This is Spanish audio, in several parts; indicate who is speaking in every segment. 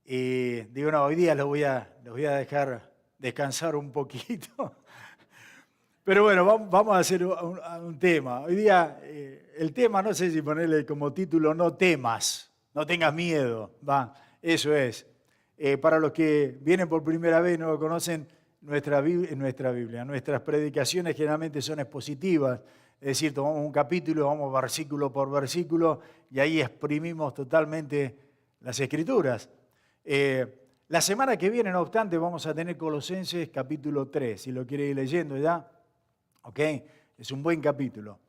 Speaker 1: Y digo, no, hoy día los voy a dejar descansar un poquito. Pero bueno, vamos a hacer un tema. Hoy día el tema, no sé si ponerle como título, no temas, no tengas miedo. Va, eso es. Para los que vienen por primera vez y no lo conocen, nuestra Biblia, nuestras predicaciones generalmente son expositivas. Es decir, tomamos un capítulo, vamos versículo por versículo y ahí exprimimos totalmente las Escrituras. La semana que viene, no obstante, vamos a tener Colosenses capítulo 3, si lo quiere ir leyendo ya. ¿Ok? Es un buen capítulo.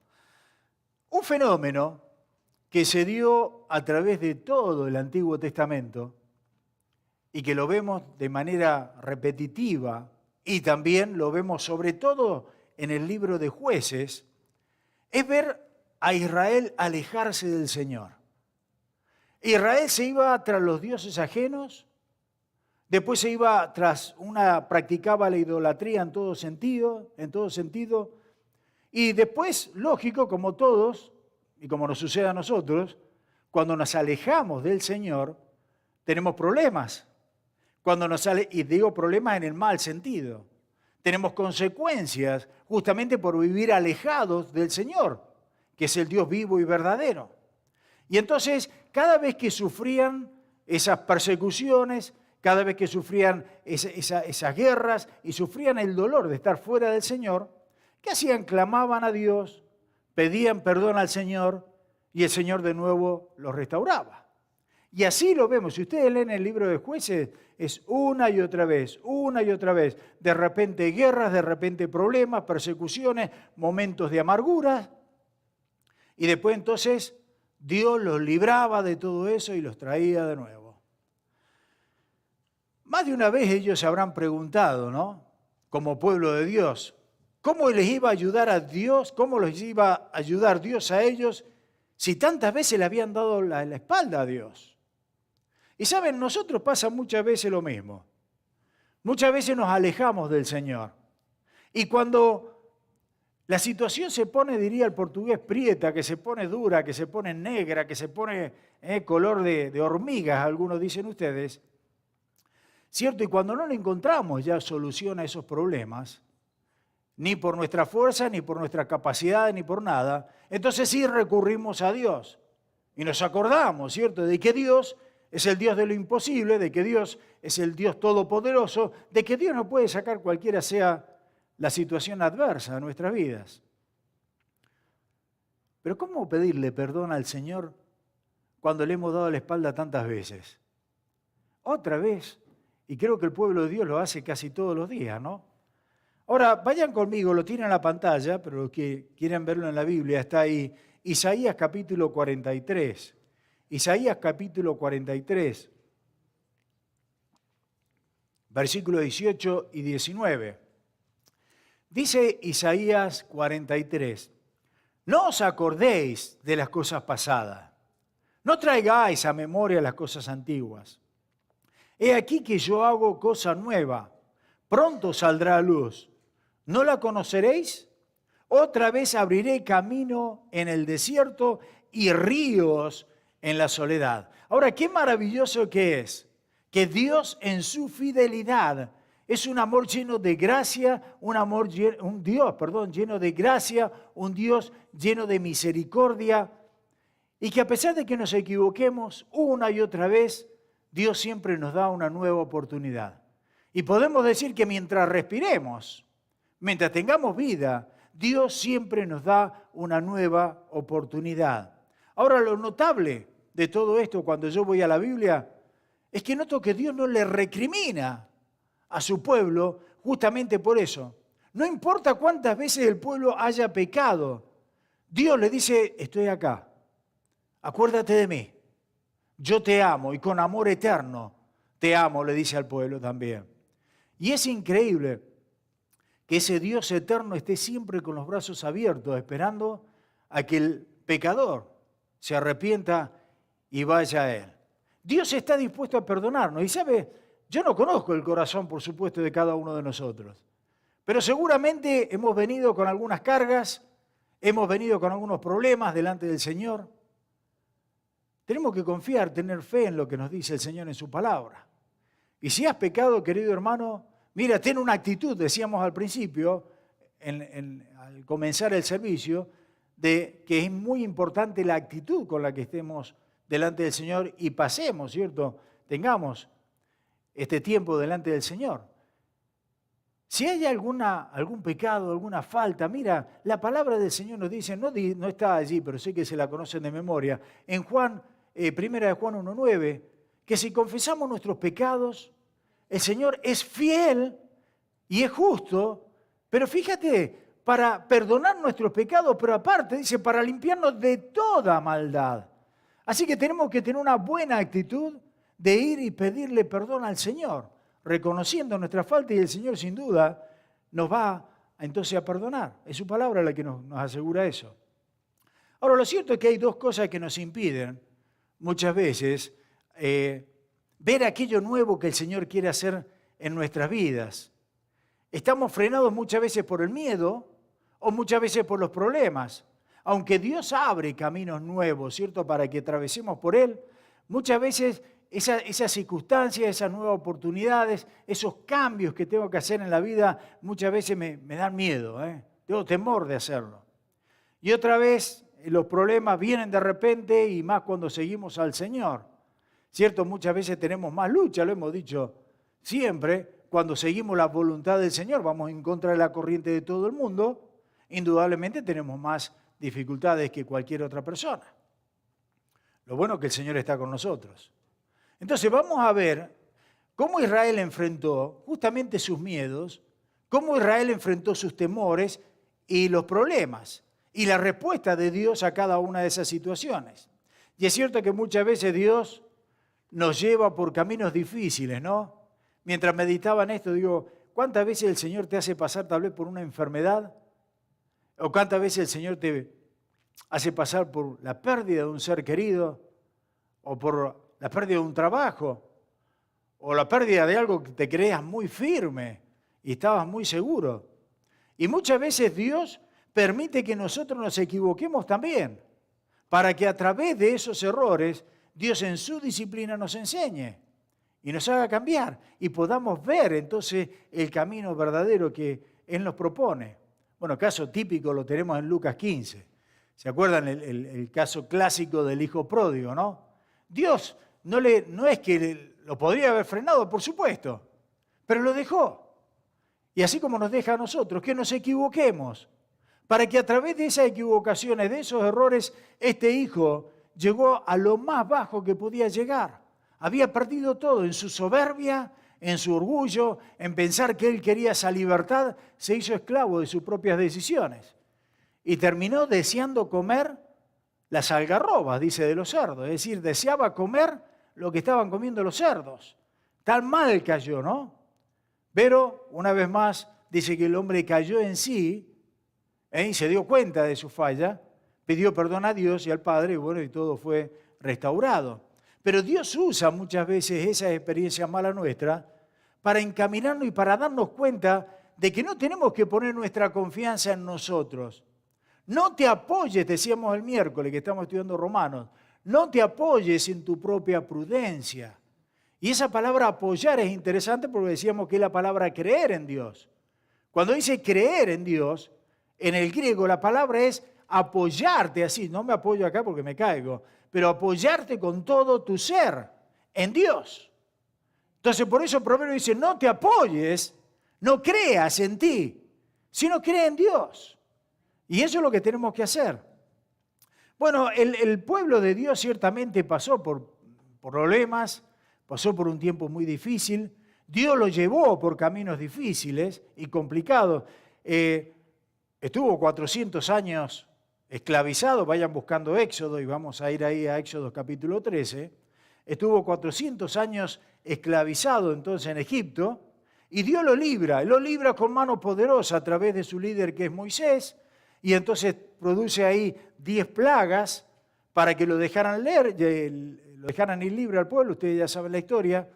Speaker 1: Un fenómeno que se dio a través de todo el Antiguo Testamento y que lo vemos de manera repetitiva y también lo vemos sobre todo en el libro de Jueces, es ver a Israel alejarse del Señor. Israel se iba tras los dioses ajenos, después se iba practicaba la idolatría en todo sentido, y después, lógico, como todos, y como nos sucede a nosotros, cuando nos alejamos del Señor, tenemos problemas. Y digo problemas en el mal sentido. Tenemos consecuencias justamente por vivir alejados del Señor, que es el Dios vivo y verdadero. Y entonces, cada vez que sufrían esas persecuciones, cada vez que sufrían esas guerras y sufrían el dolor de estar fuera del Señor, ¿qué hacían? Clamaban a Dios, pedían perdón al Señor y el Señor de nuevo los restauraba. Y así lo vemos. Si ustedes leen el libro de Jueces, es una y otra vez. De repente guerras, de repente problemas, persecuciones, momentos de amargura. Y después entonces Dios los libraba de todo eso y los traía de nuevo. Más de una vez ellos se habrán preguntado, ¿no? Como pueblo de Dios, ¿cómo les iba a ayudar a Dios? ¿Cómo les iba a ayudar Dios a ellos si tantas veces le habían dado la espalda a Dios? Y saben, nosotros pasa muchas veces lo mismo. Muchas veces nos alejamos del Señor. Y cuando la situación se pone, diría el portugués, prieta, que se pone dura, que se pone negra, que se pone color de hormigas, algunos dicen ustedes, ¿cierto? Y cuando no le encontramos ya solución a esos problemas, ni por nuestra fuerza, ni por nuestra capacidad, ni por nada, entonces sí recurrimos a Dios. Y nos acordamos, ¿cierto?, de que Dios es el Dios de lo imposible, de que Dios es el Dios todopoderoso, de que Dios nos puede sacar cualquiera sea la situación adversa a nuestras vidas. Pero ¿cómo pedirle perdón al Señor cuando le hemos dado la espalda tantas veces? Otra vez, y creo que el pueblo de Dios lo hace casi todos los días, ¿no? Ahora, vayan conmigo, lo tienen en la pantalla, pero los que quieren verlo en la Biblia, está ahí, Isaías capítulo 43. Isaías capítulo 43, versículos 18 y 19. Dice Isaías 43, no os acordéis de las cosas pasadas, no traigáis a memoria las cosas antiguas. He aquí que yo hago cosa nueva, pronto saldrá a luz. ¿No la conoceréis? Otra vez abriré camino en el desierto y ríos en la soledad. Ahora, qué maravilloso que es que Dios en su fidelidad es un amor lleno de gracia, un Dios lleno de gracia, un Dios lleno de misericordia, y que a pesar de que nos equivoquemos una y otra vez, Dios siempre nos da una nueva oportunidad. Y podemos decir que mientras respiremos, mientras tengamos vida, Dios siempre nos da una nueva oportunidad. Ahora, lo notable de todo esto, cuando yo voy a la Biblia, es que noto que Dios no le recrimina a su pueblo justamente por eso. No importa cuántas veces el pueblo haya pecado, Dios le dice, estoy acá, acuérdate de mí, yo te amo y con amor eterno te amo, le dice al pueblo también. Y es increíble que ese Dios eterno esté siempre con los brazos abiertos, esperando a que el pecador se arrepienta y vaya a Él. Dios está dispuesto a perdonarnos. Y sabe, yo no conozco el corazón, por supuesto, de cada uno de nosotros. Pero seguramente hemos venido con algunas cargas, hemos venido con algunos problemas delante del Señor. Tenemos que confiar, tener fe en lo que nos dice el Señor en su palabra. Y si has pecado, querido hermano, mira, ten una actitud, decíamos al principio, al comenzar el servicio, de que es muy importante la actitud con la que estemos delante del Señor y pasemos, ¿cierto? Tengamos este tiempo delante del Señor. Si hay algún pecado, alguna falta, mira, la palabra del Señor nos dice, no está allí, pero sé que se la conocen de memoria, en Primera de Juan 1:9, que si confesamos nuestros pecados, el Señor es fiel y es justo, pero fíjate, para perdonar nuestros pecados, pero aparte dice, para limpiarnos de toda maldad. Así que tenemos que tener una buena actitud de ir y pedirle perdón al Señor, reconociendo nuestra falta, y el Señor sin duda nos va entonces a perdonar. Es su palabra la que nos asegura eso. Ahora, lo cierto es que hay dos cosas que nos impiden muchas veces ver aquello nuevo que el Señor quiere hacer en nuestras vidas. Estamos frenados muchas veces por el miedo o muchas veces por los problemas. Aunque Dios abre caminos nuevos, ¿cierto?, para que atravesemos por Él, muchas veces esas circunstancias, esas nuevas oportunidades, esos cambios que tengo que hacer en la vida, muchas veces me dan miedo, tengo temor de hacerlo. Y otra vez los problemas vienen de repente y más cuando seguimos al Señor. ¿Cierto? Muchas veces tenemos más lucha, lo hemos dicho siempre, cuando seguimos la voluntad del Señor, vamos en contra de la corriente de todo el mundo, indudablemente tenemos más dificultades que cualquier otra persona. Lo bueno es que el Señor está con nosotros. Entonces vamos a ver cómo Israel enfrentó justamente sus miedos, cómo Israel enfrentó sus temores y los problemas, y la respuesta de Dios a cada una de esas situaciones. Y es cierto que muchas veces Dios nos lleva por caminos difíciles, ¿no? Mientras meditaba en esto, digo, ¿cuántas veces el Señor te hace pasar tal vez por una enfermedad? ¿O cuántas veces el Señor te hace pasar por la pérdida de un ser querido? ¿O por la pérdida de un trabajo? ¿O la pérdida de algo que te creas muy firme y estabas muy seguro? Y muchas veces Dios permite que nosotros nos equivoquemos también, para que a través de esos errores Dios en su disciplina nos enseñe y nos haga cambiar y podamos ver entonces el camino verdadero que Él nos propone. Bueno, caso típico lo tenemos en Lucas 15. ¿Se acuerdan el caso clásico del hijo pródigo, no? Dios no es que lo podría haber frenado, por supuesto, pero lo dejó. Y así como nos deja a nosotros, que nos equivoquemos, para que a través de esas equivocaciones, de esos errores, este hijo llegó a lo más bajo que podía llegar. Había perdido todo en su soberbia, en su orgullo, en pensar que él quería esa libertad, se hizo esclavo de sus propias decisiones. Y terminó deseando comer las algarrobas, dice, de los cerdos. Es decir, deseaba comer lo que estaban comiendo los cerdos. Tan mal cayó, ¿no? Pero, una vez más, dice que el hombre cayó en sí, y se dio cuenta de su falla, pidió perdón a Dios y al Padre, y bueno, y todo fue restaurado. Pero Dios usa muchas veces esa experiencia mala nuestra para encaminarnos y para darnos cuenta de que no tenemos que poner nuestra confianza en nosotros. No te apoyes, decíamos el miércoles que estamos estudiando Romanos, no te apoyes en tu propia prudencia. Y esa palabra apoyar es interesante porque decíamos que es la palabra creer en Dios. Cuando dice creer en Dios, en el griego la palabra es apoyarte así, no me apoyo acá porque me caigo, pero apoyarte con todo tu ser en Dios. Entonces por eso el proverbio dice, no te apoyes, no creas en ti, sino cree en Dios. Y eso es lo que tenemos que hacer. Bueno, el pueblo de Dios ciertamente pasó por problemas, pasó por un tiempo muy difícil. Dios lo llevó por caminos difíciles y complicados. Estuvo 400 años esclavizado, vayan buscando Éxodo y vamos a ir ahí a Éxodo capítulo 13. Estuvo 400 años esclavizado entonces en Egipto y Dios lo libra con mano poderosa a través de su líder que es Moisés. Y entonces produce ahí 10 plagas para que lo dejaran ir libre al pueblo, ustedes ya saben la historia,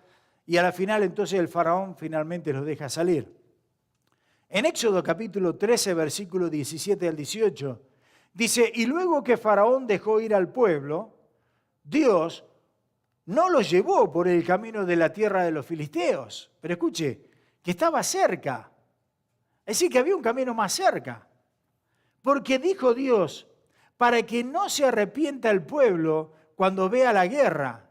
Speaker 1: y a la final entonces el faraón finalmente los deja salir. En Éxodo capítulo 13, versículo 17 al 18, dice, y luego que faraón dejó ir al pueblo, Dios no los llevó por el camino de la tierra de los filisteos. Pero escuche, que estaba cerca. Es decir, que había un camino más cerca. Porque dijo Dios, para que no se arrepienta el pueblo cuando vea la guerra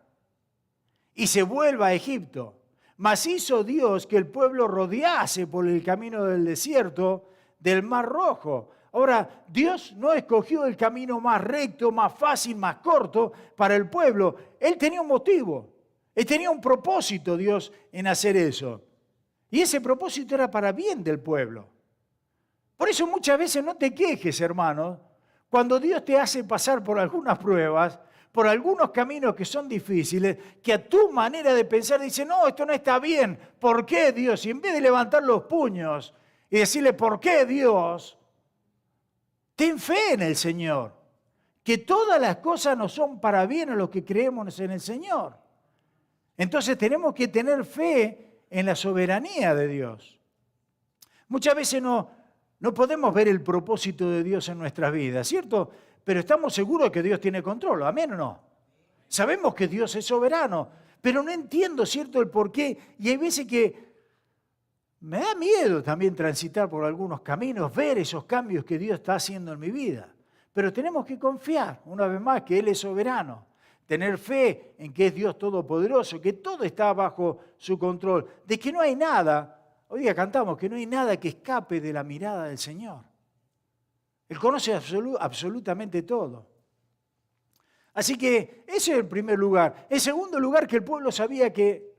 Speaker 1: y se vuelva a Egipto. Mas hizo Dios que el pueblo rodease por el camino del desierto del Mar Rojo. Ahora, Dios no escogió el camino más recto, más fácil, más corto para el pueblo. Él tenía un motivo, él tenía un propósito, Dios, en hacer eso. Y ese propósito era para bien del pueblo. Por eso muchas veces no te quejes, hermano, cuando Dios te hace pasar por algunas pruebas, por algunos caminos que son difíciles, que a tu manera de pensar dice, no, esto no está bien. ¿Por qué, Dios? Y en vez de levantar los puños y decirle, ¿por qué, Dios? Ten fe en el Señor, que todas las cosas no son para bien a los que creemos en el Señor. Entonces tenemos que tener fe en la soberanía de Dios. Muchas veces no podemos ver el propósito de Dios en nuestras vidas, ¿cierto? Pero estamos seguros de que Dios tiene control, ¿amén o no? Sabemos que Dios es soberano, pero no entiendo, ¿cierto?, el por qué. Y hay veces que me da miedo también transitar por algunos caminos, ver esos cambios que Dios está haciendo en mi vida. Pero tenemos que confiar, una vez más, que Él es soberano. Tener fe en que es Dios todopoderoso, que todo está bajo su control. De que no hay nada, hoy día cantamos, que no hay nada que escape de la mirada del Señor. Él conoce absolutamente todo. Así que ese es el primer lugar. En segundo lugar, que el pueblo sabía que,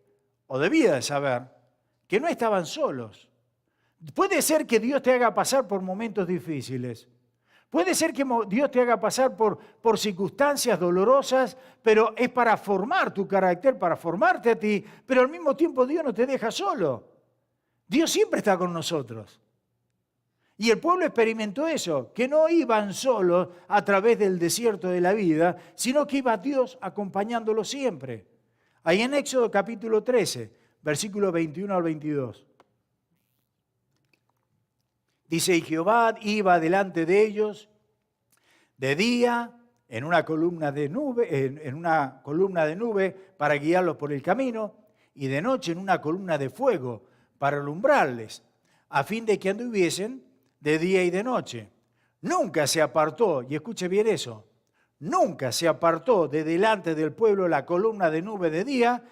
Speaker 1: o debía de saber, que no estaban solos. Puede ser que Dios te haga pasar por momentos difíciles. Puede ser que Dios te haga pasar por circunstancias dolorosas, pero es para formar tu carácter, para formarte a ti, pero al mismo tiempo Dios no te deja solo. Dios siempre está con nosotros. Y el pueblo experimentó eso, que no iban solos a través del desierto de la vida, sino que iba Dios acompañándolo siempre. Ahí en Éxodo capítulo 13, versículos 21 al 22. Dice, y Jehová iba delante de ellos de día en una columna de nube para guiarlos por el camino, y de noche en una columna de fuego para alumbrarles, a fin de que anduviesen de día y de noche. Nunca se apartó, y escuche bien eso, nunca se apartó de delante del pueblo la columna de nube de día,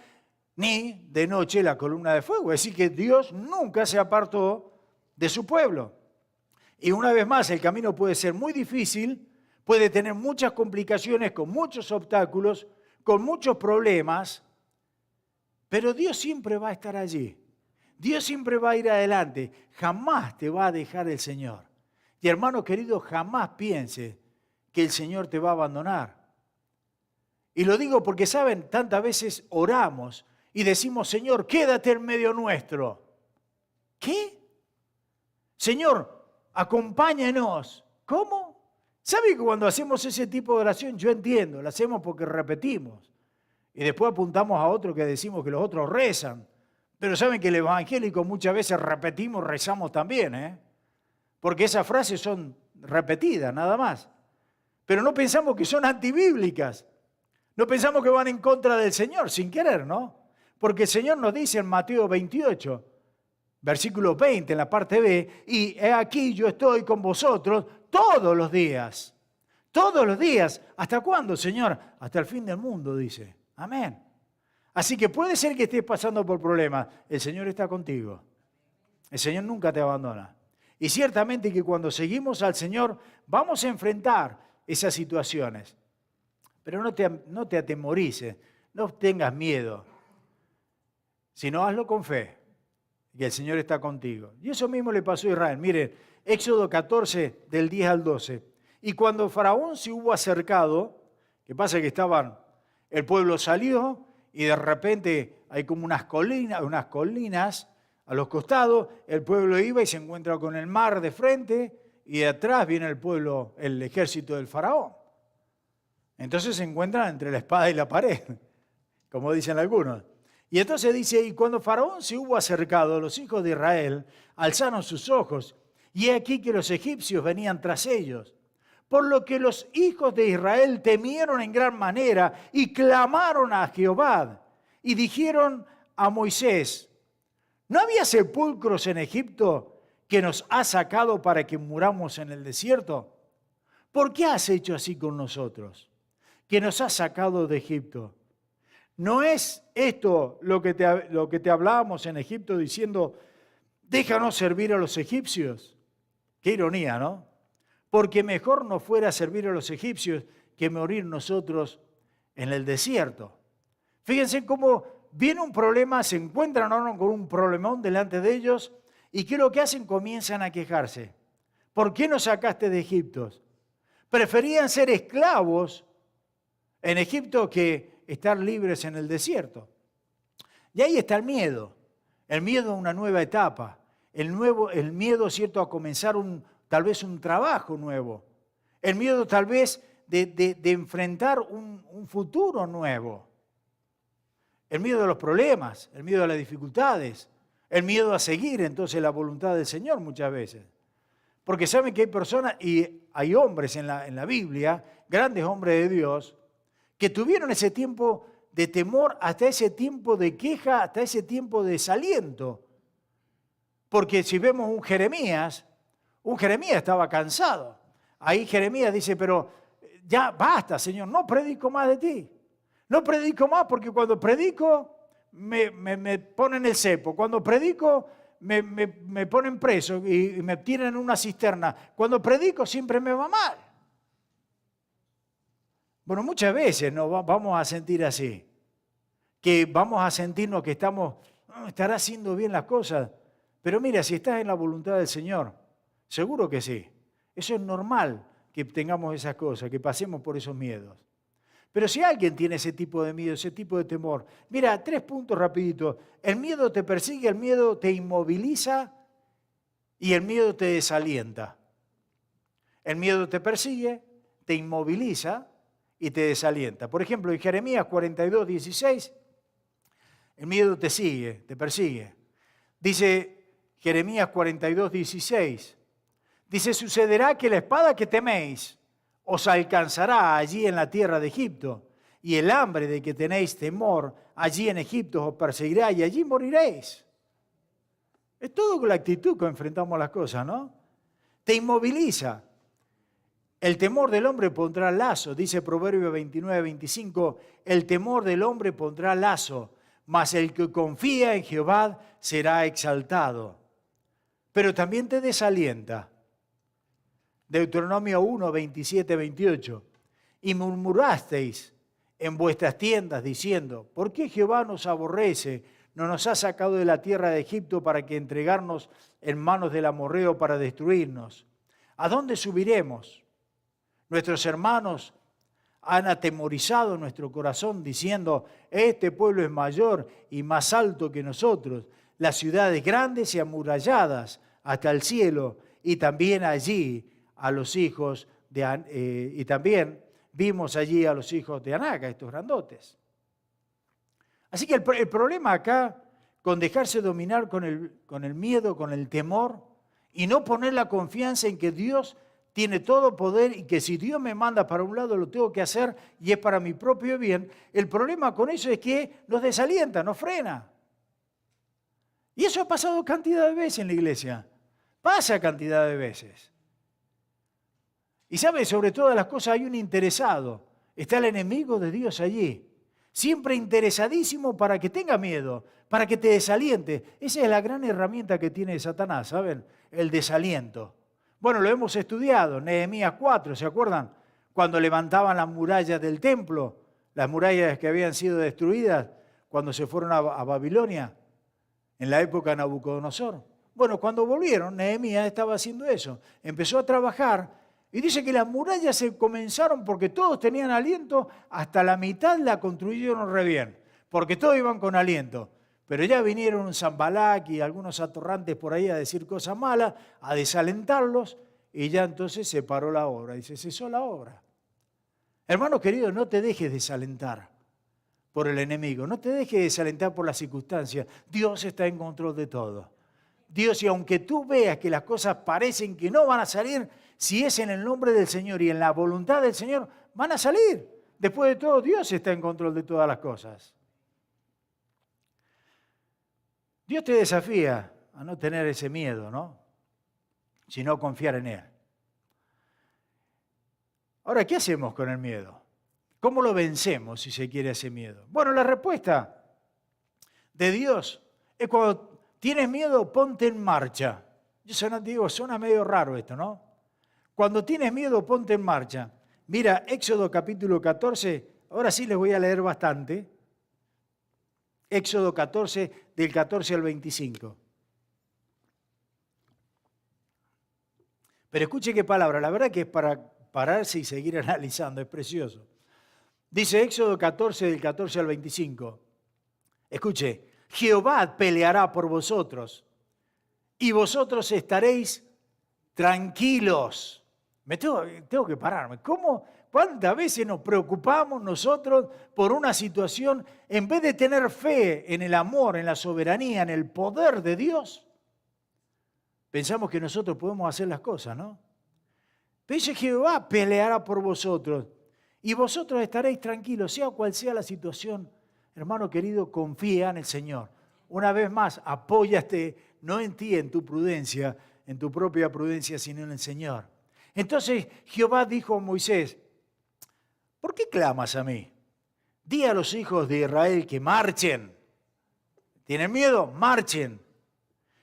Speaker 1: ni de noche la columna de fuego. Es decir, que Dios nunca se apartó de su pueblo. Y una vez más, el camino puede ser muy difícil, puede tener muchas complicaciones, con muchos obstáculos, con muchos problemas, pero Dios siempre va a estar allí. Dios siempre va a ir adelante, jamás te va a dejar el Señor. Y hermano querido, jamás piense que el Señor te va a abandonar. Y lo digo porque, ¿saben? Tantas veces oramos y decimos, Señor, quédate en medio nuestro. ¿Qué? Señor, acompáñanos. ¿Cómo? ¿Sabe que cuando hacemos ese tipo de oración, yo entiendo, la hacemos porque repetimos. Y después apuntamos a otro que decimos que los otros rezan. Pero saben que el evangélico muchas veces repetimos, rezamos también, porque esas frases son repetidas, nada más. Pero no pensamos que son antibíblicas. No pensamos que van en contra del Señor, sin querer, ¿no? Porque el Señor nos dice en Mateo 28, versículo 20, en la parte B, y he aquí yo estoy con vosotros todos los días. Todos los días. ¿Hasta cuándo, Señor? Hasta el fin del mundo, dice. Amén. Así que puede ser que estés pasando por problemas. El Señor está contigo. El Señor nunca te abandona. Y ciertamente que cuando seguimos al Señor vamos a enfrentar esas situaciones. Pero no te atemorices, no tengas miedo, sino hazlo con fe, que el Señor está contigo. Y eso mismo le pasó a Israel. Miren, Éxodo 14, del 10 al 12. Y cuando Faraón se hubo acercado, que pasa que el pueblo salió, y de repente hay como unas colinas a los costados, el pueblo iba y se encuentra con el mar de frente, y de atrás viene el ejército del faraón. Entonces se encuentran entre la espada y la pared, como dicen algunos. Y entonces dice, y cuando Faraón se hubo acercado, los hijos de Israel alzaron sus ojos, y he aquí que los egipcios venían tras ellos, Por lo que los hijos de Israel temieron en gran manera y clamaron a Jehová y dijeron a Moisés: ¿no había sepulcros en Egipto que nos has sacado para que muramos en el desierto? ¿Por qué has hecho así con nosotros, que nos has sacado de Egipto? ¿No es esto lo que te hablábamos en Egipto diciendo: déjanos servir a los egipcios? Qué ironía, ¿no? Porque mejor nos fuera servir a los egipcios que morir nosotros en el desierto. Fíjense cómo viene un problema, se encuentran ahora con un problemón delante de ellos, y ¿qué es lo que hacen? Comienzan a quejarse. ¿Por qué nos sacaste de Egipto? Preferían ser esclavos en Egipto que estar libres en el desierto. Y ahí está el miedo a una nueva etapa, el miedo, ¿cierto?, a comenzar tal vez un trabajo nuevo, el miedo tal vez de enfrentar un futuro nuevo, el miedo a los problemas, el miedo a las dificultades, el miedo a seguir entonces la voluntad del Señor muchas veces. Porque saben que hay personas y hay hombres en la Biblia, grandes hombres de Dios, que tuvieron ese tiempo de temor, hasta ese tiempo de queja, hasta ese tiempo de desaliento. Porque si vemos un Jeremías estaba cansado. Ahí Jeremías dice: pero ya basta, Señor, no predico más de ti. No predico más porque cuando predico me ponen el cepo. Cuando predico me ponen preso y me tiran en una cisterna. Cuando predico siempre me va mal. Bueno, muchas veces nos vamos a sentir así. Que vamos a sentirnos que estará haciendo bien las cosas. Pero mira, si estás en la voluntad del Señor, seguro que sí. Eso es normal que tengamos esas cosas, que pasemos por esos miedos. Pero si alguien tiene ese tipo de miedo, ese tipo de temor, mira, 3 puntos rapidito. El miedo te persigue, el miedo te inmoviliza y el miedo te desalienta. El miedo te persigue, te inmoviliza y te desalienta. Por ejemplo, en Jeremías 42, 16, el miedo te sigue, te persigue. Dice Jeremías 42, 16, dice: sucederá que la espada que teméis os alcanzará allí en la tierra de Egipto, y el hambre de que tenéis temor allí en Egipto os perseguirá y allí moriréis. Es todo con la actitud que enfrentamos las cosas, ¿no? Te inmoviliza. El temor del hombre pondrá lazo, dice Proverbio 29, 25, el temor del hombre pondrá lazo, mas el que confía en Jehová será exaltado. Pero también te desalienta. Deuteronomio 1, 27, 28. Y murmurasteis en vuestras tiendas diciendo: ¿por qué Jehová nos aborrece? No nos ha sacado de la tierra de Egipto para que entregarnos en manos del amorreo para destruirnos. ¿A dónde subiremos? Nuestros hermanos han atemorizado nuestro corazón diciendo: este pueblo es mayor y más alto que nosotros, las ciudades grandes y amuralladas hasta el cielo, y también allí a los hijos y también vimos allí a los hijos de Anaca, estos grandotes. Así que el problema acá, con dejarse dominar con el miedo, con el temor, y no poner la confianza en que Dios tiene todo poder y que si Dios me manda para un lado lo tengo que hacer y es para mi propio bien, el problema con eso es que nos desalienta, nos frena. Y eso ha pasado cantidad de veces en la iglesia. Pasa cantidad de veces. Y sabe, sobre todas las cosas hay un interesado. Está el enemigo de Dios allí. Siempre interesadísimo para que tenga miedo, para que te desaliente. Esa es la gran herramienta que tiene Satanás, ¿saben? El desaliento. Bueno, lo hemos estudiado, Nehemías 4, ¿se acuerdan? Cuando levantaban las murallas del templo, las murallas que habían sido destruidas cuando se fueron a Babilonia, en la época de Nabucodonosor. Bueno, cuando volvieron, Nehemías estaba haciendo eso. Empezó a trabajar y dice que las murallas se comenzaron porque todos tenían aliento, hasta la mitad la construyeron re bien, porque todos iban con aliento. Pero ya vinieron un Sanballat y algunos atorrantes por ahí a decir cosas malas, a desalentarlos, y ya entonces se paró la obra. Dice, cesó la obra. Hermano querido, no te dejes desalentar por el enemigo, no te dejes desalentar por las circunstancias. Dios está en control de todo. Dios, y aunque tú veas que las cosas parecen que no van a salir, si es en el nombre del Señor y en la voluntad del Señor, van a salir. Después de todo, Dios está en control de todas las cosas. Dios te desafía a no tener ese miedo, ¿no? Sino confiar en Él. Ahora, ¿qué hacemos con el miedo? ¿Cómo lo vencemos, si se quiere, ese miedo? Bueno, la respuesta de Dios es cuando tienes miedo, ponte en marcha. Yo digo, suena medio raro esto, ¿no? Cuando tienes miedo, ponte en marcha. Mira, Éxodo capítulo 14, ahora sí les voy a leer bastante. Éxodo 14, del 14 al 25. Pero escuche qué palabra, la verdad que es para pararse y seguir analizando, es precioso. Dice Éxodo 14, del 14 al 25. Escuche, Jehová peleará por vosotros y vosotros estaréis tranquilos. Tengo que pararme. ¿Cuántas veces nos preocupamos nosotros por una situación en vez de tener fe en el amor, en la soberanía, en el poder de Dios? Pensamos que nosotros podemos hacer las cosas, ¿no? Pero dice, Jehová peleará por vosotros y vosotros estaréis tranquilos, sea cual sea la situación. Hermano querido, confía en el Señor. Una vez más, apóyate no en ti, en tu prudencia, en tu propia prudencia, sino en el Señor. Entonces Jehová dijo a Moisés, ¿por qué clamas a mí? Di a los hijos de Israel que marchen. ¿Tienen miedo? Marchen.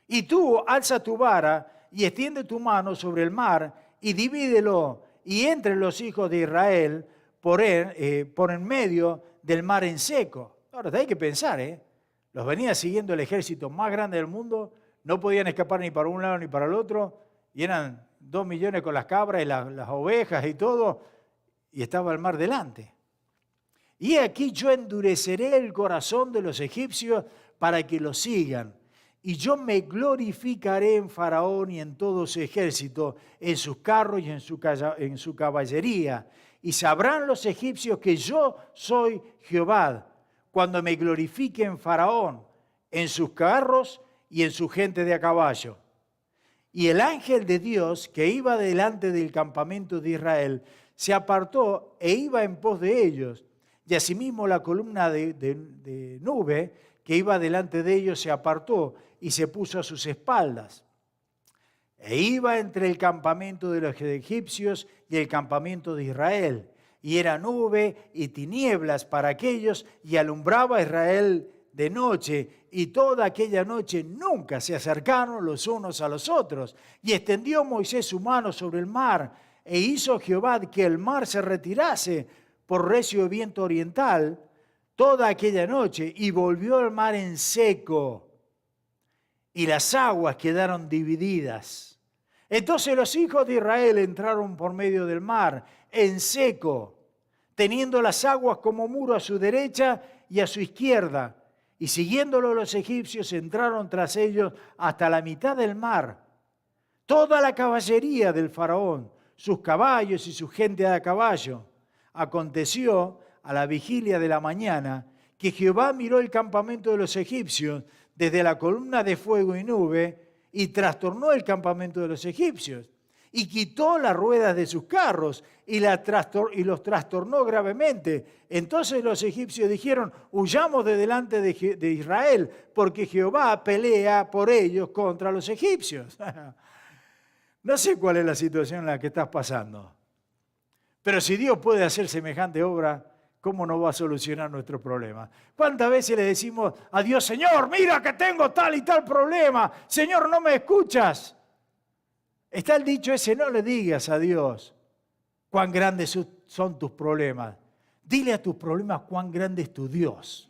Speaker 1: Y tú alza tu vara y extiende tu mano sobre el mar y divídelo, y entre los hijos de Israel por en medio del mar en seco. Ahora, hay que pensar, los venía siguiendo el ejército más grande del mundo, no podían escapar ni para un lado ni para el otro, y eran 2 millones con las cabras y las ovejas y todo, y estaba el mar delante. Y aquí yo endureceré el corazón de los egipcios para que lo sigan. Y yo me glorificaré en Faraón y en todo su ejército, en sus carros y en su caballería. Y sabrán los egipcios que yo soy Jehová, cuando me glorifique en Faraón, en sus carros y en su gente de a caballo. Y el ángel de Dios que iba delante del campamento de Israel se apartó e iba en pos de ellos. Y asimismo la columna de nube que iba delante de ellos se apartó y se puso a sus espaldas. E iba entre el campamento de los egipcios y el campamento de Israel. Y era nube y tinieblas para aquellos, y alumbraba a Israel de noche. Y toda aquella noche nunca se acercaron los unos a los otros. Y extendió Moisés su mano sobre el mar, e hizo Jehová que el mar se retirase por recio viento oriental toda aquella noche, y volvió el mar en seco, y las aguas quedaron divididas. Entonces los hijos de Israel entraron por medio del mar en seco, teniendo las aguas como muro a su derecha y a su izquierda, y siguiéndolo los egipcios entraron tras ellos hasta la mitad del mar. Toda la caballería del faraón, sus caballos y su gente a caballo. Aconteció a la vigilia de la mañana que Jehová miró el campamento de los egipcios desde la columna de fuego y nube y trastornó el campamento de los egipcios y quitó las ruedas de sus carros y los trastornó gravemente. Entonces los egipcios dijeron, huyamos de delante de Israel, porque Jehová pelea por ellos contra los egipcios. No sé cuál es la situación en la que estás pasando, pero si Dios puede hacer semejante obra, ¿cómo no va a solucionar nuestros problemas? ¿Cuántas veces le decimos a Dios, Señor, mira que tengo tal y tal problema, Señor, no me escuchas? Está el dicho ese, no le digas a Dios cuán grandes son tus problemas. Dile a tus problemas cuán grande es tu Dios.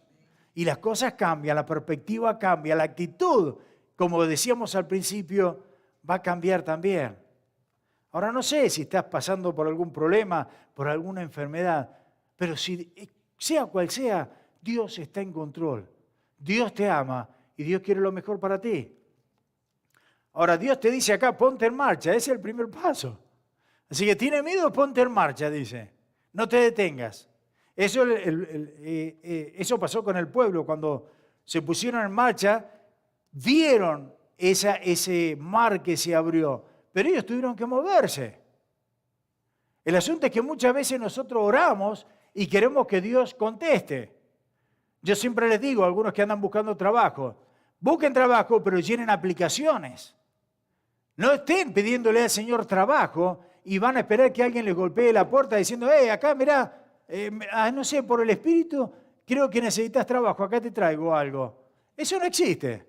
Speaker 1: Y las cosas cambian, la perspectiva cambia, la actitud, como decíamos al principio, va a cambiar también. Ahora no sé si estás pasando por algún problema, por alguna enfermedad, pero sea cual sea, Dios está en control. Dios te ama y Dios quiere lo mejor para ti. Ahora Dios te dice acá, ponte en marcha, ese es el primer paso. Así que ¿tienes miedo? Ponte en marcha, dice. No te detengas. Eso pasó con el pueblo. Cuando se pusieron en marcha, vieron ese mar que se abrió, pero ellos tuvieron que moverse. El asunto es que muchas veces nosotros oramos y queremos que Dios conteste. Yo siempre les digo a algunos que andan buscando trabajo, busquen trabajo, pero llenen aplicaciones. No estén pidiéndole al Señor trabajo y van a esperar que alguien les golpee la puerta diciendo, acá mirá, no sé, por el Espíritu creo que necesitas trabajo, acá te traigo algo. Eso no existe.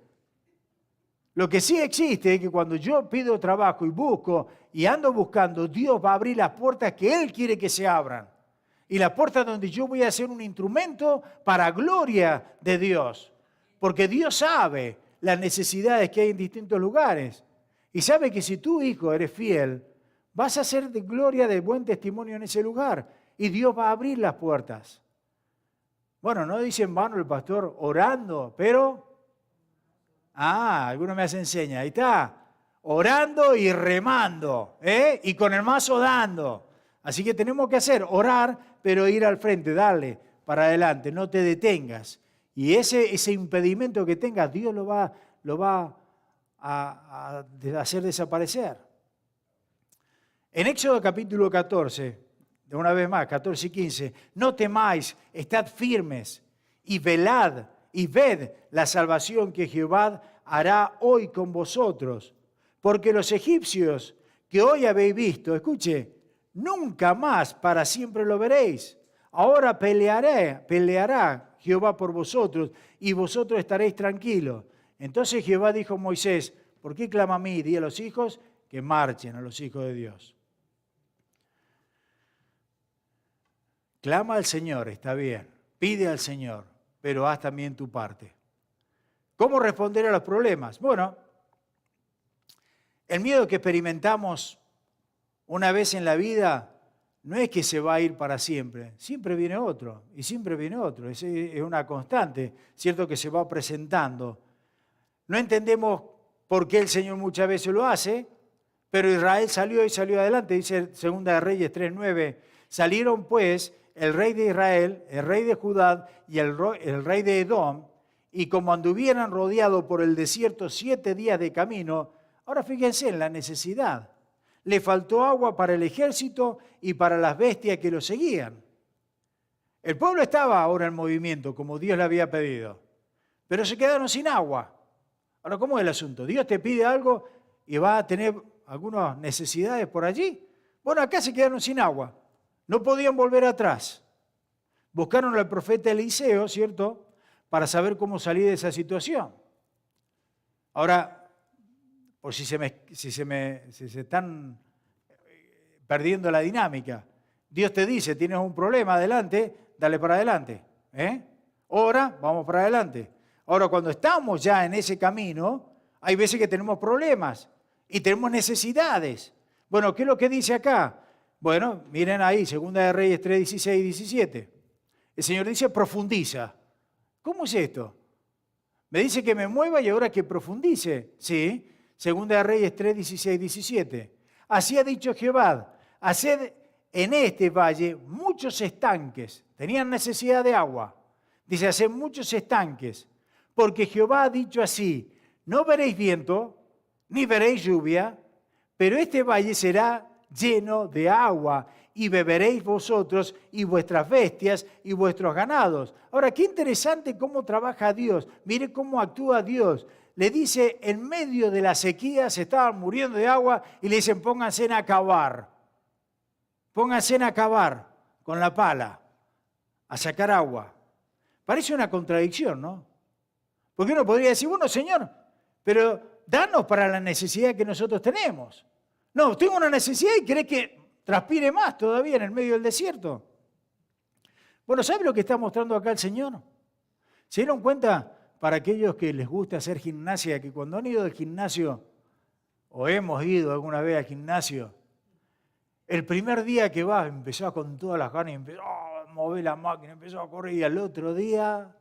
Speaker 1: Lo que sí existe es que cuando yo pido trabajo y busco y ando buscando, Dios va a abrir las puertas que Él quiere que se abran. Y las puertas donde yo voy a ser un instrumento para gloria de Dios. Porque Dios sabe las necesidades que hay en distintos lugares. Y sabe que si tú, hijo, eres fiel, vas a ser de gloria, de buen testimonio en ese lugar. Y Dios va a abrir las puertas. Bueno, no dice en vano el pastor orando, pero... alguno me hace enseña. Ahí está. Orando y remando. Y con el mazo dando. Así que tenemos que hacer, orar, pero ir al frente, darle para adelante, no te detengas. Y ese impedimento que tengas, Dios lo va a hacer desaparecer. En Éxodo capítulo 14, de una vez más, 14 y 15, no temáis, estad firmes y velad y ved la salvación que Jehová hará hoy con vosotros. Porque los egipcios que hoy habéis visto, escuche, nunca más para siempre lo veréis. Ahora peleará Jehová por vosotros y vosotros estaréis tranquilos. Entonces Jehová dijo a Moisés, ¿por qué clama a mí? Di a los hijos que marchen, a los hijos de Dios. Clama al Señor, está bien, pide al Señor, pero haz también tu parte. ¿Cómo responder a los problemas? Bueno, el miedo que experimentamos una vez en la vida no es que se va a ir para siempre, siempre viene otro y siempre viene otro, es una constante, cierto que se va presentando. No entendemos por qué el Señor muchas veces lo hace, pero Israel salió adelante, dice 2 de Reyes 3:9, salieron pues el rey de Israel, el rey de Judá y el rey de Edom, y como anduvieran rodeados por el desierto 7 días de camino, ahora fíjense en la necesidad. Le faltó agua para el ejército y para las bestias que lo seguían. El pueblo estaba ahora en movimiento, como Dios le había pedido, pero se quedaron sin agua. Ahora, ¿cómo es el asunto? Dios te pide algo y va a tener algunas necesidades por allí. Bueno, acá se quedaron sin agua. No podían volver atrás. Buscaron al profeta Eliseo, ¿cierto?, para saber cómo salir de esa situación. Ahora, por si se están perdiendo la dinámica. Dios te dice, tienes un problema adelante, dale para adelante. Ora, vamos para adelante. Ahora, cuando estamos ya en ese camino, hay veces que tenemos problemas y tenemos necesidades. Bueno, ¿qué es lo que dice acá? Bueno, miren ahí, 2 de Reyes 3, 16 y 17. El Señor dice, profundiza. ¿Cómo es esto? Me dice que me mueva y ahora que profundice. Sí. 2 de Reyes 3, 16 y 17. Así ha dicho Jehová, haced en este valle muchos estanques. Tenían necesidad de agua. Dice, haced muchos estanques. Porque Jehová ha dicho así, no veréis viento, ni veréis lluvia, pero este valle será lleno de agua, y beberéis vosotros y vuestras bestias y vuestros ganados. Ahora, qué interesante cómo trabaja Dios. Mire cómo actúa Dios. Le dice, en medio de la sequía se estaban muriendo de agua y le dicen, pónganse a cavar. Pónganse a cavar con la pala, a sacar agua. Parece una contradicción, ¿no? Porque uno podría decir, bueno, Señor, pero danos para la necesidad que nosotros tenemos. No, tengo una necesidad y querés que transpire más todavía en el medio del desierto. Bueno, ¿sabe lo que está mostrando acá el Señor? ¿Se dieron cuenta? Para aquellos que les gusta hacer gimnasia, que cuando han ido al gimnasio, o hemos ido alguna vez al gimnasio, el primer día que vas empezó con todas las ganas y empezó a mover la máquina, empezó a correr, y al otro día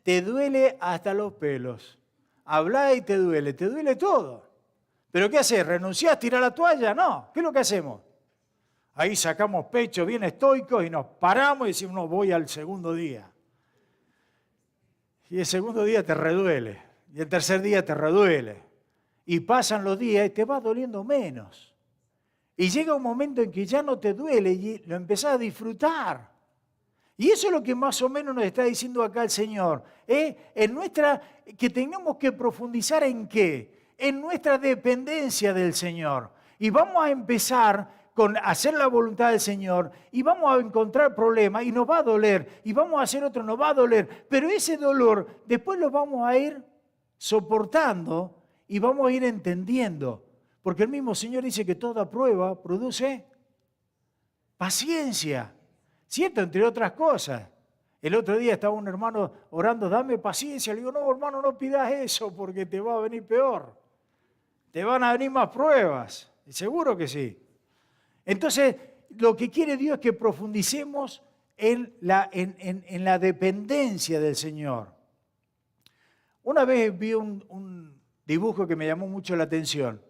Speaker 1: te duele hasta los pelos. Hablás y te duele todo. ¿Pero qué haces? ¿Renunciás, tirás la toalla? No. ¿Qué es lo que hacemos? Ahí sacamos pecho bien estoicos y nos paramos y decimos, no, voy al segundo día. Y el segundo día te reduele. Y el tercer día te reduele. Y pasan los días y te va doliendo menos. Y llega un momento en que ya no te duele y lo empezás a disfrutar. Y eso es lo que más o menos nos está diciendo acá el Señor. Que tenemos que profundizar ¿en qué? En nuestra dependencia del Señor. Y vamos a empezar con hacer la voluntad del Señor y vamos a encontrar problemas y nos va a doler y vamos a hacer otro, nos va a doler. Pero ese dolor después lo vamos a ir soportando y vamos a ir entendiendo. Porque el mismo Señor dice que toda prueba produce paciencia. ¿Cierto? Entre otras cosas. El otro día estaba un hermano orando, dame paciencia. Le digo, no, hermano, no pidas eso porque te va a venir peor. Te van a venir más pruebas. Y seguro que sí. Entonces, lo que quiere Dios es que profundicemos en la dependencia del Señor. Una vez vi un dibujo que me llamó mucho la atención.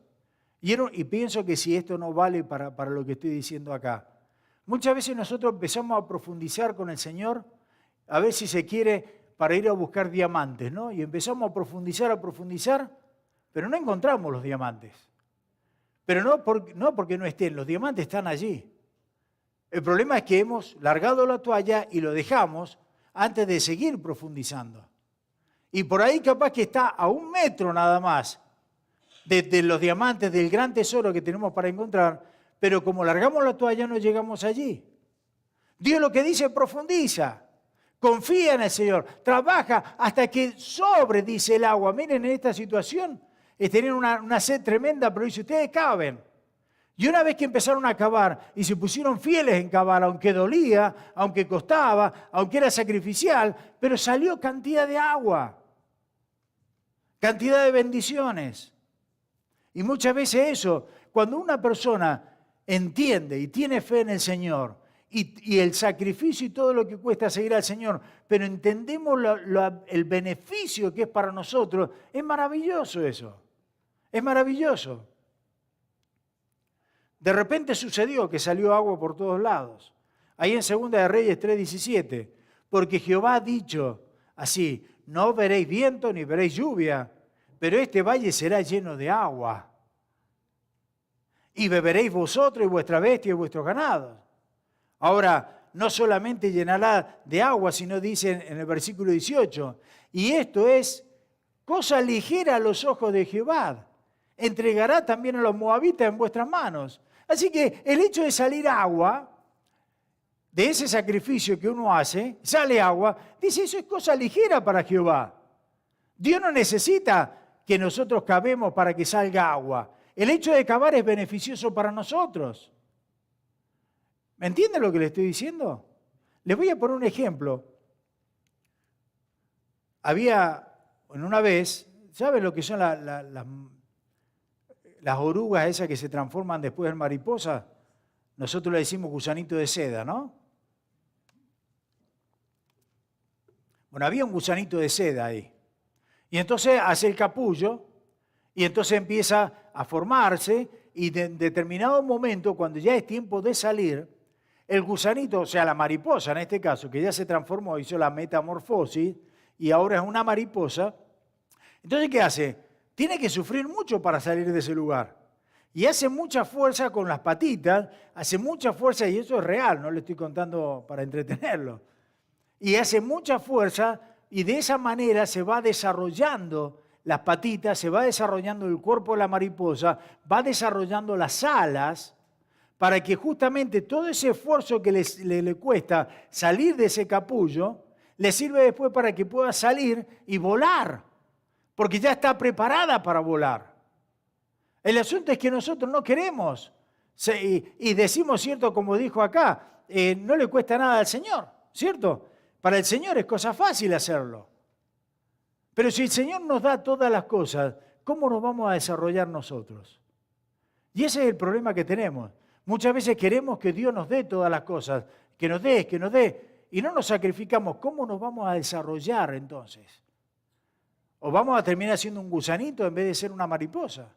Speaker 1: Y pienso que si esto no vale para lo que estoy diciendo acá. Muchas veces nosotros empezamos a profundizar con el Señor, a ver si se quiere, para ir a buscar diamantes, ¿no? Y empezamos a profundizar, pero no encontramos los diamantes. Pero no porque no estén, los diamantes están allí. El problema es que hemos largado la toalla y lo dejamos antes de seguir profundizando. Y por ahí capaz que está a 1 metro nada más de los diamantes, del gran tesoro que tenemos para encontrar, pero como largamos la toalla no llegamos allí. Dios lo que dice, profundiza, confía en el Señor, trabaja hasta que sobre, dice el agua. Miren, en esta situación tenían una sed tremenda, pero dice, ustedes caben. Y una vez que empezaron a cavar y se pusieron fieles en cavar, aunque dolía, aunque costaba, aunque era sacrificial, pero salió cantidad de agua, cantidad de bendiciones. Y muchas veces eso, cuando una persona entiende y tiene fe en el Señor y el sacrificio y todo lo que cuesta seguir al Señor, pero entendemos el beneficio que es para nosotros, es maravilloso eso, es maravilloso. De repente sucedió que salió agua por todos lados. Ahí en 2 de Reyes 3:17, porque Jehová ha dicho así, no veréis viento ni veréis lluvia, pero este valle será lleno de agua. Y beberéis vosotros y vuestra bestia y vuestros ganados. Ahora, no solamente llenará de agua, sino dice en el versículo 18, y esto es cosa ligera a los ojos de Jehová. Entregará también a los moabitas en vuestras manos. Así que el hecho de salir agua, de ese sacrificio que uno hace, sale agua, dice eso es cosa ligera para Jehová. Dios no necesita que nosotros cavemos para que salga agua. El hecho de cavar es beneficioso para nosotros. ¿Me entienden lo que le estoy diciendo? Les voy a poner un ejemplo. Había, en una vez, ¿saben lo que son las orugas esas que se transforman después en mariposas? Nosotros le decimos gusanito de seda, ¿no? Bueno, había un gusanito de seda ahí. Y entonces hace el capullo y entonces empieza a formarse y en determinado momento, cuando ya es tiempo de salir, el gusanito, o sea, la mariposa en este caso, que ya se transformó, hizo la metamorfosis y ahora es una mariposa, entonces ¿qué hace? Tiene que sufrir mucho para salir de ese lugar. Y hace mucha fuerza con las patitas, hace mucha fuerza, y eso es real, no le estoy contando para entretenerlo. Y hace mucha fuerza y de esa manera se va desarrollando las patitas, se va desarrollando el cuerpo de la mariposa, va desarrollando las alas, para que justamente todo ese esfuerzo que le cuesta salir de ese capullo, le sirve después para que pueda salir y volar, porque ya está preparada para volar. El asunto es que nosotros no queremos, y decimos, ¿cierto? Como dijo acá, no le cuesta nada al Señor, ¿cierto? Para el Señor es cosa fácil hacerlo. Pero si el Señor nos da todas las cosas, ¿cómo nos vamos a desarrollar nosotros? Y ese es el problema que tenemos. Muchas veces queremos que Dios nos dé todas las cosas, que nos dé, y no nos sacrificamos. ¿Cómo nos vamos a desarrollar entonces? ¿O vamos a terminar siendo un gusanito en vez de ser una mariposa?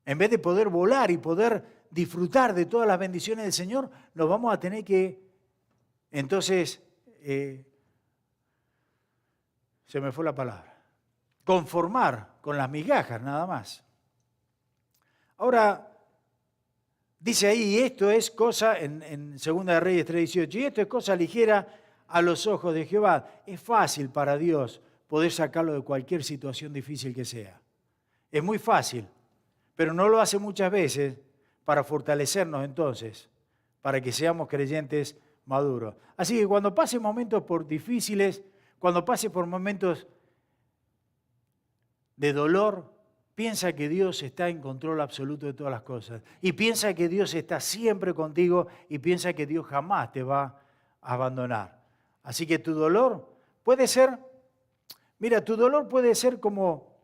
Speaker 1: En vez de poder volar y poder disfrutar de todas las bendiciones del Señor, nos vamos a tener que, entonces, se me fue la palabra. conformar con las migajas nada más. Ahora, dice ahí, y esto es cosa, en 2 de Reyes 3:18, y esto es cosa ligera a los ojos de Jehová. Es fácil para Dios poder sacarlo de cualquier situación difícil que sea. Es muy fácil, pero no lo hace muchas veces para fortalecernos entonces, para que seamos creyentes maduros. Así que cuando pase momentos por difíciles, cuando pase por momentos de dolor, piensa que Dios está en control absoluto de todas las cosas. Y piensa que Dios está siempre contigo y piensa que Dios jamás te va a abandonar. Así que tu dolor puede ser, mira, tu dolor puede ser como,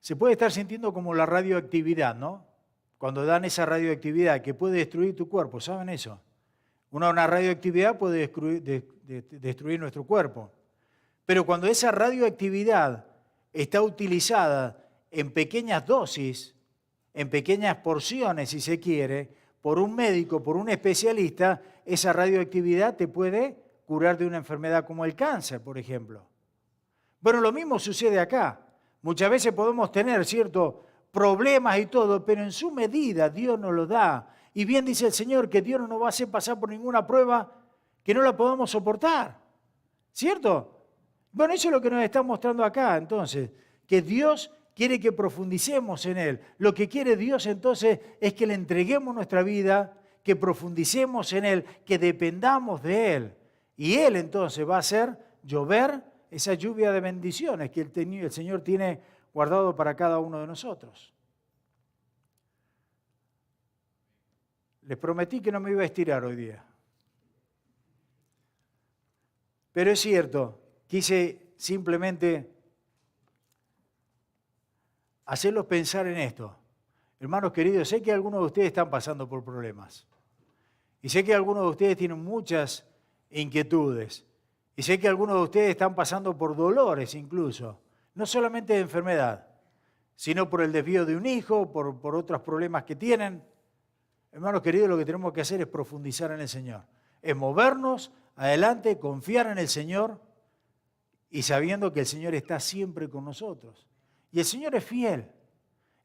Speaker 1: se puede estar sintiendo como la radioactividad, ¿no? Cuando dan esa radioactividad que puede destruir tu cuerpo, ¿saben eso? Una radioactividad puede destruir nuestro cuerpo. Pero cuando esa radioactividad está utilizada en pequeñas dosis, en pequeñas porciones, si se quiere, por un médico, por un especialista, esa radioactividad te puede curar de una enfermedad como el cáncer, por ejemplo. Bueno, lo mismo sucede acá. Muchas veces podemos tener ciertos problemas y todo, pero en su medida Dios nos lo da. Y bien dice el Señor que Dios no nos va a hacer pasar por ninguna prueba que no la podamos soportar. ¿Cierto? Bueno, eso es lo que nos está mostrando acá, entonces, que Dios quiere que profundicemos en Él. Lo que quiere Dios, entonces, es que le entreguemos nuestra vida, que profundicemos en Él, que dependamos de Él. Y Él, entonces, va a hacer llover esa lluvia de bendiciones que el Señor tiene guardado para cada uno de nosotros. Les prometí que no me iba a estirar hoy día. Pero es cierto, quise simplemente hacerlos pensar en esto. Hermanos queridos, sé que algunos de ustedes están pasando por problemas. Y sé que algunos de ustedes tienen muchas inquietudes. Y sé que algunos de ustedes están pasando por dolores incluso. No solamente de enfermedad, sino por el desvío de un hijo, por otros problemas que tienen. Hermanos queridos, lo que tenemos que hacer es profundizar en el Señor. Es movernos adelante, confiar en el Señor y sabiendo que el Señor está siempre con nosotros. Y el Señor es fiel.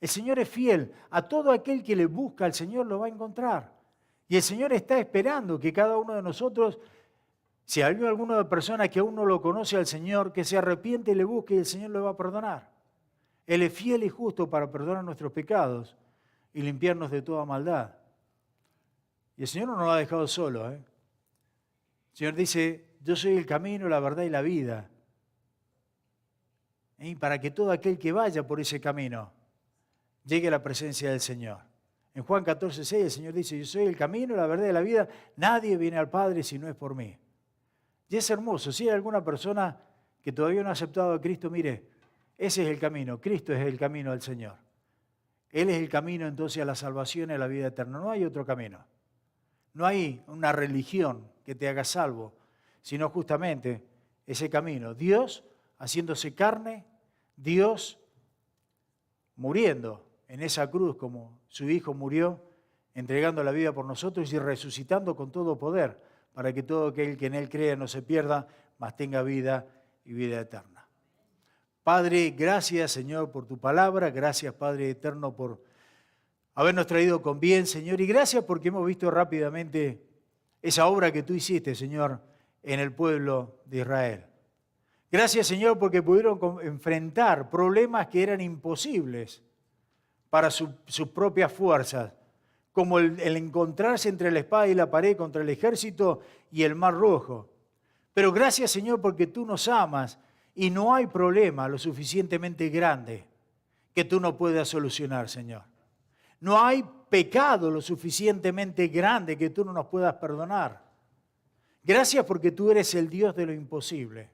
Speaker 1: El Señor es fiel. A todo aquel que le busca al Señor lo va a encontrar. Y el Señor está esperando que cada uno de nosotros, si hay alguna persona que aún no lo conoce al Señor, que se arrepiente y le busque y el Señor le va a perdonar. Él es fiel y justo para perdonar nuestros pecados y limpiarnos de toda maldad. Y el Señor no nos ha dejado solo. El Señor dice, yo soy el camino, la verdad y la vida. Y para que todo aquel que vaya por ese camino llegue a la presencia del Señor. En Juan 14:6 el Señor dice, yo soy el camino, la verdad y la vida. Nadie viene al Padre si no es por mí. Y es hermoso. Si hay alguna persona que todavía no ha aceptado a Cristo, mire, ese es el camino. Cristo es el camino del Señor. Él es el camino entonces a la salvación y a la vida eterna. No hay otro camino. No hay una religión que te haga salvo, sino justamente ese camino. Dios haciéndose carne, Dios muriendo en esa cruz como su Hijo murió, entregando la vida por nosotros y resucitando con todo poder, para que todo aquel que en Él crea no se pierda, mas tenga vida y vida eterna. Padre, gracias Señor por tu palabra, gracias Padre eterno por habernos traído con bien, Señor, y gracias porque hemos visto rápidamente esa obra que tú hiciste, Señor, en el pueblo de Israel. Gracias, Señor, porque pudieron enfrentar problemas que eran imposibles para sus propias fuerzas, como el encontrarse entre la espada y la pared contra el ejército y el Mar Rojo. Pero gracias, Señor, porque tú nos amas y no hay problema lo suficientemente grande que tú no puedas solucionar, Señor. No hay pecado lo suficientemente grande que tú no nos puedas perdonar. Gracias porque tú eres el Dios de lo imposible.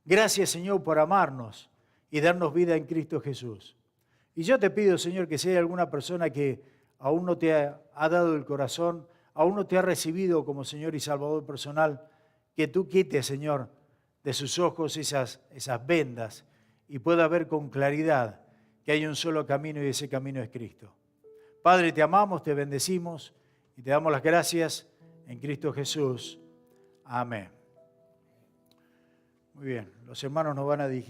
Speaker 1: Gracias, Señor, por amarnos y darnos vida en Cristo Jesús. Y yo te pido, Señor, que si hay alguna persona que aún no te ha dado el corazón, aún no te ha recibido como Señor y Salvador personal, que tú quites, Señor, de sus ojos esas vendas y pueda ver con claridad que hay un solo camino y ese camino es Cristo. Padre, te amamos, te bendecimos y te damos las gracias en Cristo Jesús. Amén. Muy bien, los hermanos nos van a dirigir.